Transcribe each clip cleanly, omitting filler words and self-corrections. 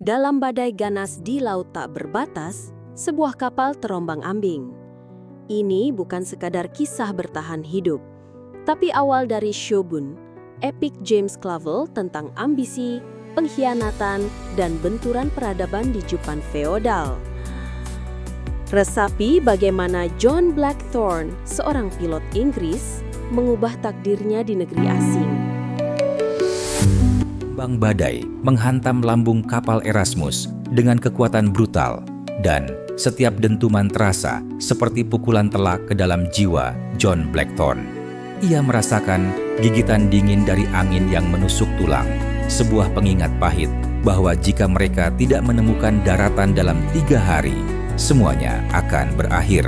Dalam badai ganas di laut tak berbatas, sebuah kapal terombang-ambing. Ini bukan sekadar kisah bertahan hidup, tapi awal dari Shogun, epik James Clavell tentang ambisi, pengkhianatan, dan benturan peradaban di Jepang feodal. Resapi bagaimana John Blackthorne, seorang pilot Inggris, mengubah takdirnya di negeri asing. Bang badai menghantam lambung kapal Erasmus dengan kekuatan brutal, dan setiap dentuman terasa seperti pukulan telak ke dalam jiwa John Blackthorne. Ia merasakan gigitan dingin dari angin yang menusuk tulang, sebuah pengingat pahit bahwa jika mereka tidak menemukan daratan dalam 3 hari, semuanya akan berakhir.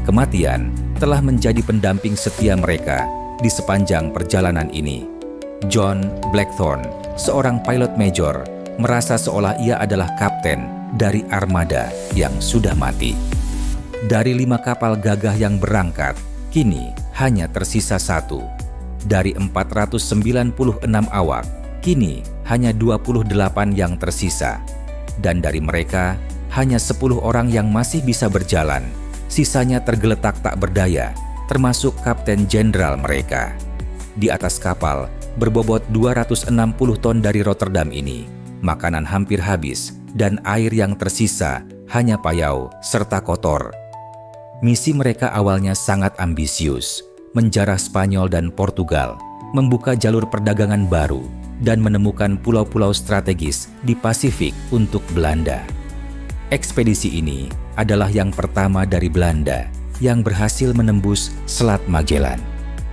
Kematian telah menjadi pendamping setia mereka di sepanjang perjalanan ini. John Blackthorne, seorang pilot major, merasa seolah ia adalah kapten dari armada yang sudah mati. Dari 5 kapal gagah yang berangkat, kini hanya tersisa 1. Dari 496 awak, kini hanya 28 yang tersisa. Dan dari mereka, hanya 10 orang yang masih bisa berjalan. Sisanya tergeletak tak berdaya, termasuk kapten jenderal mereka. Di atas kapal, berbobot 260 ton dari Rotterdam ini, makanan hampir habis dan air yang tersisa hanya payau serta kotor. Misi mereka awalnya sangat ambisius, menjarah Spanyol dan Portugal, membuka jalur perdagangan baru, dan menemukan pulau-pulau strategis di Pasifik untuk Belanda. Ekspedisi ini adalah yang pertama dari Belanda yang berhasil menembus Selat Magellan.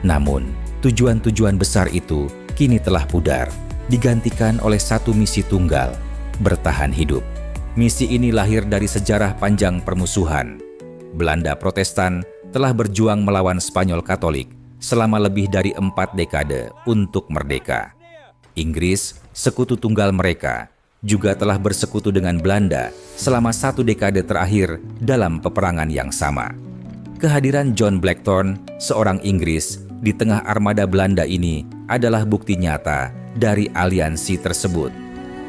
Namun, tujuan-tujuan besar itu kini telah pudar, digantikan oleh satu misi tunggal, bertahan hidup. Misi ini lahir dari sejarah panjang permusuhan. Belanda Protestan telah berjuang melawan Spanyol Katolik selama lebih dari 4 dekade untuk merdeka. Inggris, sekutu tunggal mereka, juga telah bersekutu dengan Belanda selama 1 dekade terakhir dalam peperangan yang sama. Kehadiran John Blackthorne, seorang Inggris, di tengah armada Belanda ini adalah bukti nyata dari aliansi tersebut.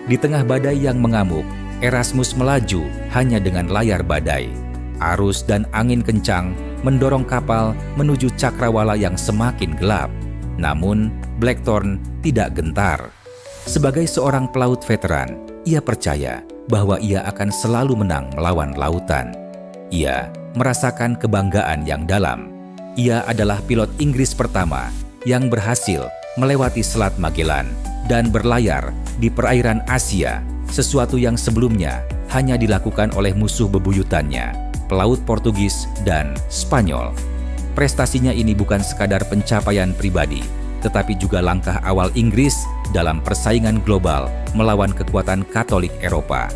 Di tengah badai yang mengamuk, Erasmus melaju hanya dengan layar badai. Arus dan angin kencang mendorong kapal menuju cakrawala yang semakin gelap. Namun, Blackthorne tidak gentar. Sebagai seorang pelaut veteran, ia percaya bahwa ia akan selalu menang melawan lautan. Ia merasakan kebanggaan yang dalam. Ia adalah pilot Inggris pertama yang berhasil melewati Selat Magellan dan berlayar di perairan Asia, sesuatu yang sebelumnya hanya dilakukan oleh musuh bebuyutannya, pelaut Portugis dan Spanyol. Prestasinya ini bukan sekadar pencapaian pribadi, tetapi juga langkah awal Inggris dalam persaingan global melawan kekuatan Katolik Eropa.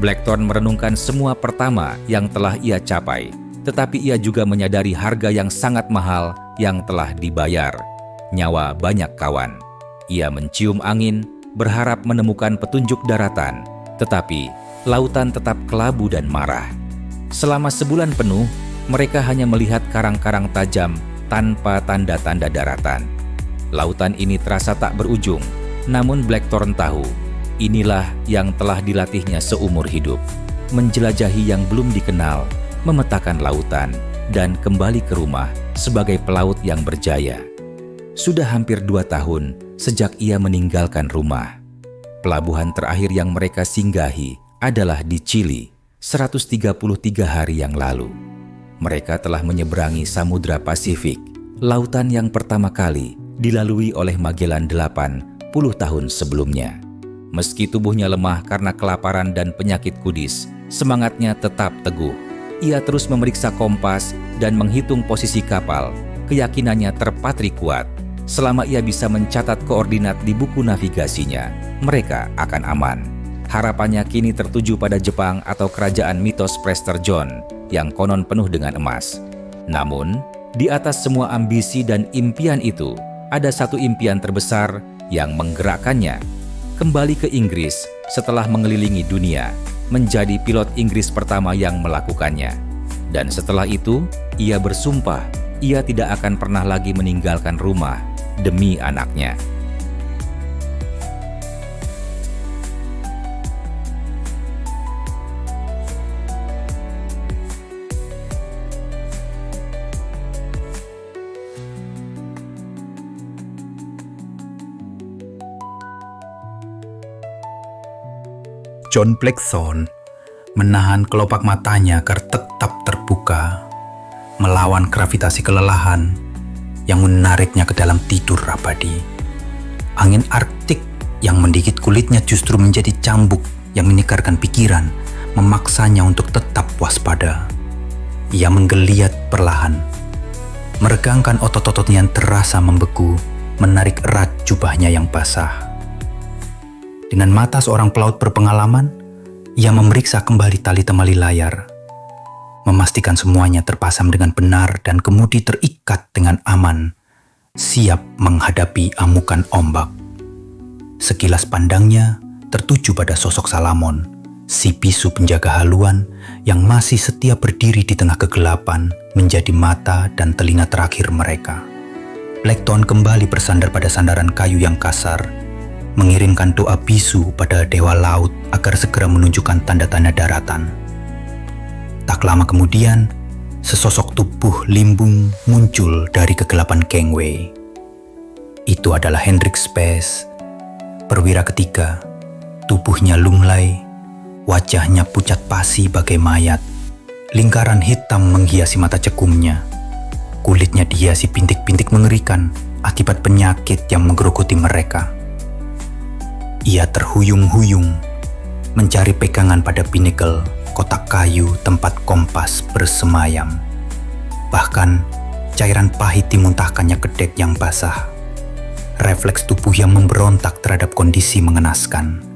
Blackthorne merenungkan semua pertama yang telah ia capai, tetapi ia juga menyadari harga yang sangat mahal yang telah dibayar. Nyawa banyak kawan. Ia mencium angin, berharap menemukan petunjuk daratan, tetapi lautan tetap kelabu dan marah. Selama sebulan penuh, mereka hanya melihat karang-karang tajam tanpa tanda-tanda daratan. Lautan ini terasa tak berujung, namun Blackthorne tahu, inilah yang telah dilatihnya seumur hidup. Menjelajahi yang belum dikenal, memetakan lautan, dan kembali ke rumah sebagai pelaut yang berjaya. Sudah hampir 2 tahun sejak ia meninggalkan rumah. Pelabuhan terakhir yang mereka singgahi adalah di Chili, 133 hari yang lalu. Mereka telah menyeberangi Samudra Pasifik, lautan yang pertama kali dilalui oleh Magellan 80 tahun sebelumnya. Meski tubuhnya lemah karena kelaparan dan penyakit kudis, semangatnya tetap teguh. Ia terus memeriksa kompas dan menghitung posisi kapal. Keyakinannya terpatri kuat. Selama ia bisa mencatat koordinat di buku navigasinya, mereka akan aman. Harapannya kini tertuju pada Jepang atau kerajaan mitos Prester John yang konon penuh dengan emas. Namun, di atas semua ambisi dan impian itu, ada satu impian terbesar yang menggerakkannya. Kembali ke Inggris setelah mengelilingi dunia, menjadi pilot Inggris pertama yang melakukannya. Dan setelah itu, ia bersumpah ia tidak akan pernah lagi meninggalkan rumah demi anaknya. John Blackthorne menahan kelopak matanya agar tetap terbuka, melawan gravitasi kelelahan yang menariknya ke dalam tidur abadi. Angin Arktik yang menggigit kulitnya justru menjadi cambuk yang menyegarkan pikiran, memaksanya untuk tetap waspada. Ia menggeliat perlahan, meregangkan otot-ototnya yang terasa membeku, menarik erat jubahnya yang basah. Dengan mata seorang pelaut berpengalaman, ia memeriksa kembali tali temali layar, memastikan semuanya terpasang dengan benar dan kemudi terikat dengan aman, siap menghadapi amukan ombak. Sekilas pandangnya tertuju pada sosok Salamon, si bisu penjaga haluan yang masih setia berdiri di tengah kegelapan, menjadi mata dan telinga terakhir mereka. Blackthorne kembali bersandar pada sandaran kayu yang kasar, mengirimkan doa bisu pada dewa laut agar segera menunjukkan tanda-tanda daratan. Tak lama kemudian, sesosok tubuh limbung muncul dari kegelapan gangway. Itu adalah Hendrik Space, perwira ketiga. Tubuhnya lunglai, wajahnya pucat pasi bagai mayat. Lingkaran hitam menghiasi mata cekumnya. Kulitnya dihiasi bintik-bintik mengerikan akibat penyakit yang menggerogoti mereka. Ia terhuyung-huyung, mencari pegangan pada binnacle, kotak kayu tempat kompas bersemayam. Bahkan, cairan pahit dimuntahkannya ke dek yang basah. Refleks tubuh yang memberontak terhadap kondisi mengenaskan.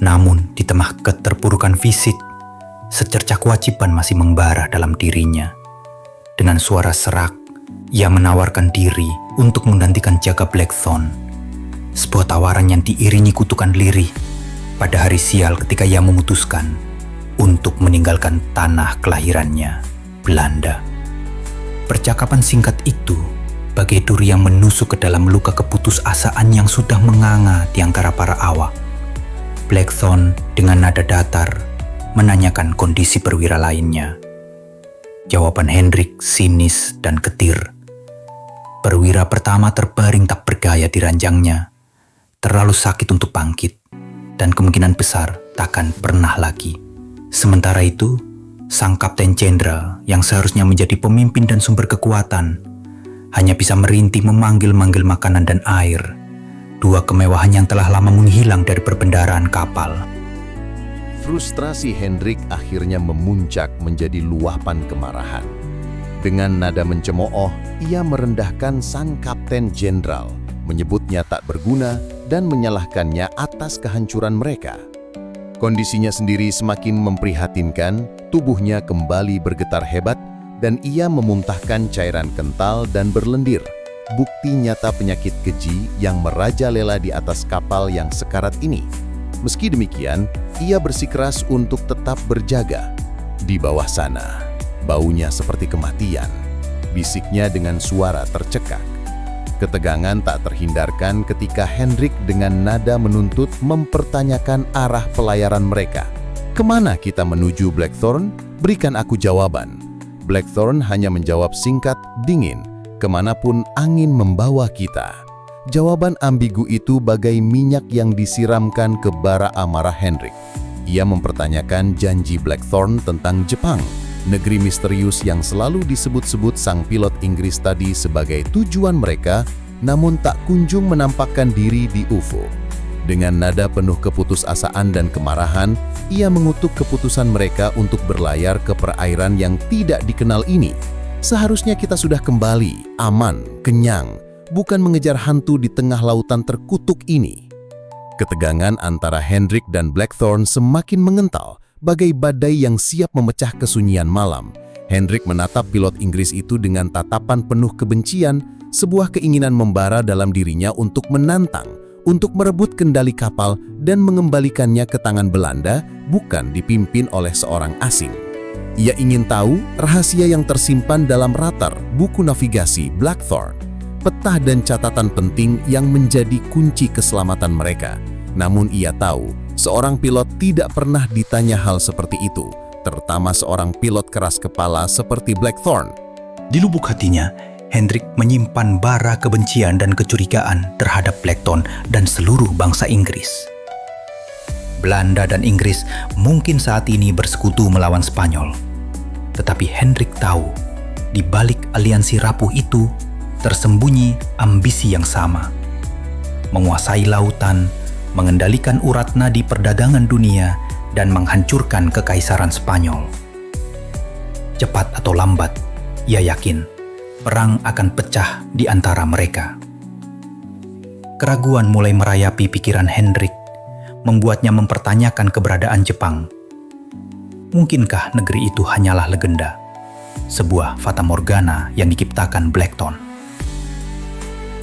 Namun, di tengah keterpurukan fisik, secercah kewajiban masih membara dalam dirinya. Dengan suara serak, ia menawarkan diri untuk menggantikan jaga Blackthorne. Sebuah tawaran yang diiringi kutukan lirih pada hari sial ketika ia memutuskan untuk meninggalkan tanah kelahirannya, Belanda. Percakapan singkat itu bagai duri yang menusuk ke dalam luka keputusasaan yang sudah menganga di antara para awak. Blackthorne dengan nada datar menanyakan kondisi perwira lainnya. Jawaban Hendrik sinis dan getir. Perwira pertama terbaring tak berdaya di ranjangnya, terlalu sakit untuk bangkit, dan kemungkinan besar takkan pernah lagi. Sementara itu, sang kapten jenderal yang seharusnya menjadi pemimpin dan sumber kekuatan, hanya bisa merintih memanggil-manggil makanan dan air, dua kemewahan yang telah lama menghilang dari perbendaharaan kapal. Frustrasi Hendrik akhirnya memuncak menjadi luapan kemarahan. Dengan nada mencemooh, ia merendahkan sang kapten jenderal, menyebutnya tak berguna dan menyalahkannya atas kehancuran mereka. Kondisinya sendiri semakin memprihatinkan, tubuhnya kembali bergetar hebat dan ia memuntahkan cairan kental dan berlendir, bukti nyata penyakit keji yang merajalela di atas kapal yang sekarat ini. Meski demikian, ia bersikeras untuk tetap berjaga. Di bawah sana, baunya seperti kematian, bisiknya dengan suara tercekak. Ketegangan tak terhindarkan ketika Hendrik dengan nada menuntut mempertanyakan arah pelayaran mereka. Kemana kita menuju, Blackthorne? Berikan aku jawaban. Blackthorne hanya menjawab singkat, dingin, kemanapun angin membawa kita. Jawaban ambigu itu bagai minyak yang disiramkan ke bara amarah Hendrik. Ia mempertanyakan janji Blackthorne tentang Jepang, negeri misterius yang selalu disebut-sebut sang pilot Inggris tadi sebagai tujuan mereka, namun tak kunjung menampakkan diri di UFO. Dengan nada penuh keputusasaan dan kemarahan, ia mengutuk keputusan mereka untuk berlayar ke perairan yang tidak dikenal ini. Seharusnya kita sudah kembali, aman, kenyang, bukan mengejar hantu di tengah lautan terkutuk ini. Ketegangan antara Hendrik dan Blackthorne semakin mengental, bagai badai yang siap memecah kesunyian malam. Hendrik menatap pilot Inggris itu dengan tatapan penuh kebencian, sebuah keinginan membara dalam dirinya untuk menantang, untuk merebut kendali kapal dan mengembalikannya ke tangan Belanda, bukan dipimpin oleh seorang asing. Ia ingin tahu rahasia yang tersimpan dalam ratar buku navigasi Blackthorne, peta dan catatan penting yang menjadi kunci keselamatan mereka. Namun ia tahu, seorang pilot tidak pernah ditanya hal seperti itu, terutama seorang pilot keras kepala seperti Blackthorne. Di lubuk hatinya, Hendrik menyimpan bara kebencian dan kecurigaan terhadap Blackthorne dan seluruh bangsa Inggris. Belanda dan Inggris mungkin saat ini bersekutu melawan Spanyol. Tetapi Hendrik tahu, di balik aliansi rapuh itu tersembunyi ambisi yang sama. Menguasai lautan, mengendalikan urat nadi perdagangan dunia, dan menghancurkan kekaisaran Spanyol. Cepat atau lambat, ia yakin perang akan pecah di antara mereka. Keraguan mulai merayapi pikiran Hendrik, membuatnya mempertanyakan keberadaan Jepang. Mungkinkah negeri itu hanyalah legenda, sebuah fata morgana yang diciptakan Blackthorne?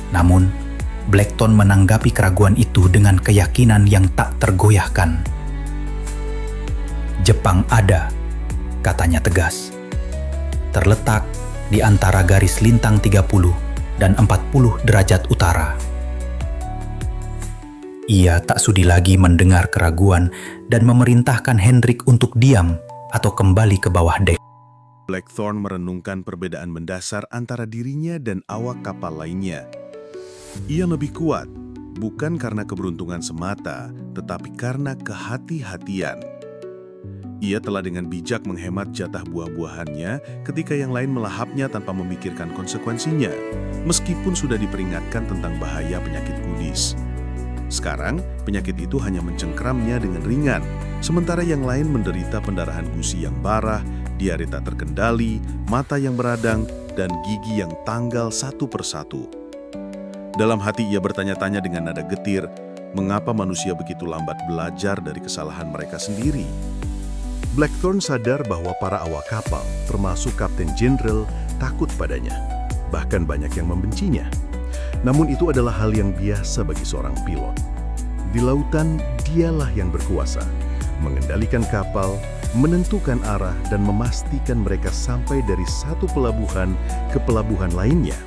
Namun, Blackthorne menanggapi keraguan itu dengan keyakinan yang tak tergoyahkan. Jepang ada, katanya tegas. Terletak di antara garis lintang 30 dan 40 derajat utara. Ia tak sudi lagi mendengar keraguan dan memerintahkan Hendrik untuk diam atau kembali ke bawah dek. Blackthorne merenungkan perbedaan mendasar antara dirinya dan awak kapal lainnya. Ia lebih kuat, bukan karena keberuntungan semata, tetapi karena kehati-hatian. Ia telah dengan bijak menghemat jatah buah-buahannya ketika yang lain melahapnya tanpa memikirkan konsekuensinya, meskipun sudah diperingatkan tentang bahaya penyakit kudis. Sekarang, penyakit itu hanya mencengkramnya dengan ringan, sementara yang lain menderita pendarahan gusi yang parah, diare tak terkendali, mata yang beradang, dan gigi yang tanggal satu persatu. Dalam hati ia bertanya-tanya dengan nada getir, mengapa manusia begitu lambat belajar dari kesalahan mereka sendiri? Blackthorne sadar bahwa para awak kapal, termasuk Kapten Jenderal, takut padanya. Bahkan banyak yang membencinya. Namun itu adalah hal yang biasa bagi seorang pilot. Di lautan, dialah yang berkuasa, mengendalikan kapal, menentukan arah, dan memastikan mereka sampai dari satu pelabuhan ke pelabuhan lainnya.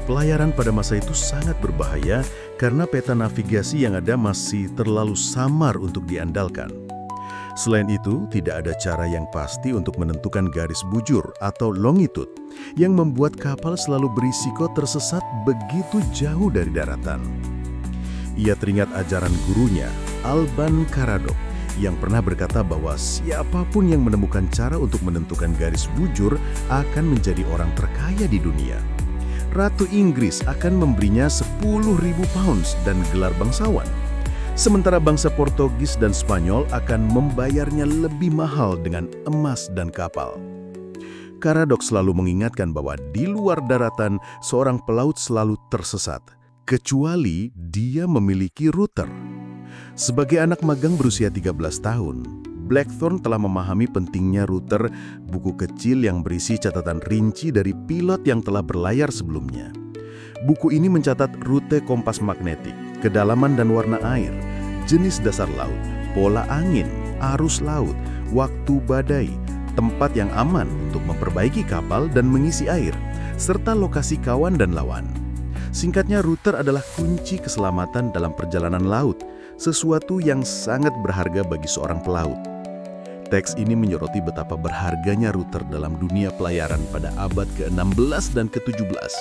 Pelayaran pada masa itu sangat berbahaya karena peta navigasi yang ada masih terlalu samar untuk diandalkan. Selain itu, tidak ada cara yang pasti untuk menentukan garis bujur atau longitude yang membuat kapal selalu berisiko tersesat begitu jauh dari daratan. Ia teringat ajaran gurunya, Alban Karadok, yang pernah berkata bahwa siapapun yang menemukan cara untuk menentukan garis bujur akan menjadi orang terkaya di dunia. Ratu Inggris akan memberinya 10.000 pounds dan gelar bangsawan. Sementara bangsa Portugis dan Spanyol akan membayarnya lebih mahal dengan emas dan kapal. Karadok selalu mengingatkan bahwa di luar daratan, seorang pelaut selalu tersesat, kecuali dia memiliki router. Sebagai anak magang berusia 13 tahun, Blackthorne telah memahami pentingnya router, buku kecil yang berisi catatan rinci dari pilot yang telah berlayar sebelumnya. Buku ini mencatat rute kompas magnetik, kedalaman dan warna air, jenis dasar laut, pola angin, arus laut, waktu badai, tempat yang aman untuk memperbaiki kapal dan mengisi air, serta lokasi kawan dan lawan. Singkatnya, router adalah kunci keselamatan dalam perjalanan laut, sesuatu yang sangat berharga bagi seorang pelaut. Teks ini menyoroti betapa berharganya router dalam dunia pelayaran pada abad ke-16 dan ke-17.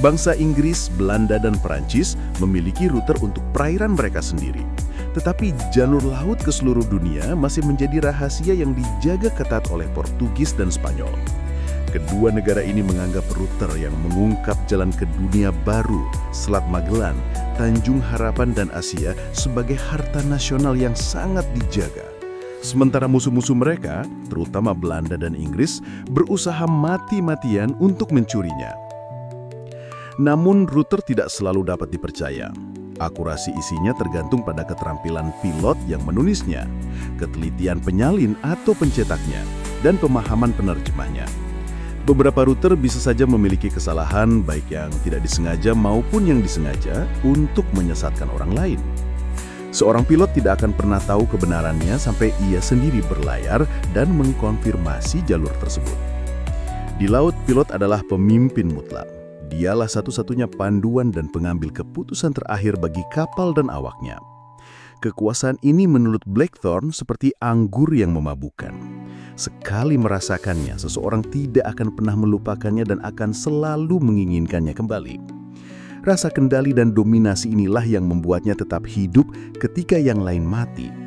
Bangsa Inggris, Belanda, dan Perancis memiliki router untuk perairan mereka sendiri. Tetapi jalur laut ke seluruh dunia masih menjadi rahasia yang dijaga ketat oleh Portugis dan Spanyol. Kedua negara ini menganggap router yang mengungkap jalan ke dunia baru, Selat Magellan, Tanjung Harapan, dan Asia sebagai harta nasional yang sangat dijaga. Sementara musuh-musuh mereka, terutama Belanda dan Inggris, berusaha mati-matian untuk mencurinya. Namun, router tidak selalu dapat dipercaya. Akurasi isinya tergantung pada keterampilan pilot yang menulisnya, ketelitian penyalin atau pencetaknya, dan pemahaman penerjemahnya. Beberapa router bisa saja memiliki kesalahan, baik yang tidak disengaja maupun yang disengaja, untuk menyesatkan orang lain. Seorang pilot tidak akan pernah tahu kebenarannya sampai ia sendiri berlayar dan mengkonfirmasi jalur tersebut. Di laut, pilot adalah pemimpin mutlak. Dialah satu-satunya panduan dan pengambil keputusan terakhir bagi kapal dan awaknya. Kekuasaan ini menurut Blackthorne seperti anggur yang memabukkan. Sekali merasakannya, seseorang tidak akan pernah melupakannya dan akan selalu menginginkannya kembali. Rasa kendali dan dominasi inilah yang membuatnya tetap hidup ketika yang lain mati.